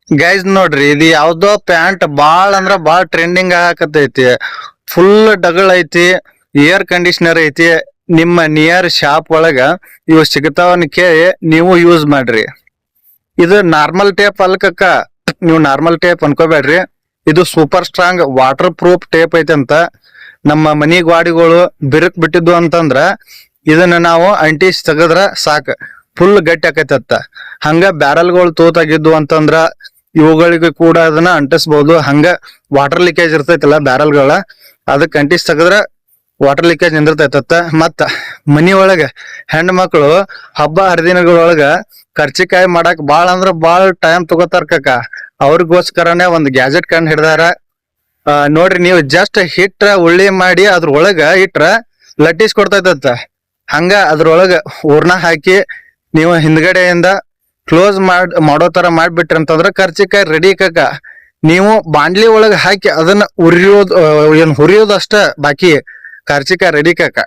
Guys ನೋಡ್ರಿ, ಇದು ಯಾವ್ದೋ ಪ್ಯಾಂಟ್ ಬಾಳ್ ಅಂದ್ರ ಬಾಳ್ ಟ್ರೆಂಡಿಂಗ್ ಆಗಾಕತೈತಿ. ಫುಲ್ ಡಗಲ್ ಐತಿ, ಏರ್ ಕಂಡೀಷನರ್ ಐತಿ. ನಿಮ್ಮ ನಿಯರ್ ಶಾಪ್ ಒಳಗ ಇವು ಸಿಗತಾವನ್ ಕೇಳಿ ನೀವು ಯೂಸ್ ಮಾಡ್ರಿ. ಇದು ನಾರ್ಮಲ್ ಟೇಪ್ ಅಲ್ಕಕ್ಕ, ನೀವು ನಾರ್ಮಲ್ ಟೇಪ್ ಅನ್ಕೋಬೇಡ್ರಿ. ಇದು super strong waterproof tape ಐತಿ ಅಂತ. ನಮ್ಮ ಮನಿ ಗಾಡಿಗಳು ಬಿರುಕ್ ಬಿಟ್ಟಿದ್ವು ಅಂತಂದ್ರ ಇದನ್ನ ನಾವು ಅಂಟಿಸ್ ತೆಗದ್ರ ಸಾಕ್, ಫುಲ್ ಗಟ್ಟಿ ಆಕೈತತ್ತ. ಹಂಗ ಬ್ಯಾರಲ್ಗಳು ತೂತಾಗಿದ್ವು ಅಂತಂದ್ರ ಇವುಗಳಿಗೆ ಕೂಡ ಅದನ್ನ ಅಂಟಿಸ್ಬಹುದು. ಹಂಗ ವಾಟರ್ ಲೀಕೇಜ್ ಇರ್ತೈತಲ್ಲ ಬ್ಯಾರಲ್ಗಳ, ಅದಕ್ಕೆ ಅಂಟಿಸ್ ತೆಗದ್ರ ವಾಟರ್ ಲೀಕೇಜ್ ನಿಂದಿರ್ತೈತತ್ತ. ಮತ್ತ ಮನಿ ಒಳಗ ಹೆಣ್ಣು ಮಕ್ಳು ಹಬ್ಬ ಹರಿದಿನಗಳೊಳಗ ಕರ್ಚಿಕಾಯಿ ಮಾಡಾಕ್ ಬಾಳ ಅಂದ್ರ ಬಾಳ ಟೈಮ್ ತಗೋತಾರ ಕಕ್ಕ. ಅವ್ರಿಗೋಸ್ಕರನೇ ಒಂದ್ ಗ್ಯಾಜೆಟ್ ಕಂಡ್ ಹಿಡ್ದಾರ. ನೋಡ್ರಿ, ನೀವು ಜಸ್ಟ್ ಹಿಟ್ರ ಉಳ್ಳಿ ಮಾಡಿ ಅದ್ರೊಳಗ ಇಟ್ರ ಲಟ್ಟಿಸ್ ಕೊಡ್ತೈತತ್ತ. ಹಂಗ ಅದ್ರೊಳಗ ಹೂರ್ಣ ಹಾಕಿ ನೀವು ಹಿಂದ್ಗಡೆಯಿಂದ ಕ್ಲೋಸ್ ಮಾಡೋ ತರ ಮಾಡ್ಬಿಟ್ರಿ ಅಂತಂದ್ರ ಕರ್ಚಿಕಾಯಿ ರೆಡಿ ಕಕ್ಕ. ನೀವು ಬಾಂಡ್ಲಿ ಒಳಗ ಹಾಕಿ ಅದನ್ನ ಹುರಿಯೋದು ಅಷ್ಟ ಬಾಕಿ, ಕರ್ಚಿಕಾಯಿ ರೆಡಿ ಕಕ್ಕ.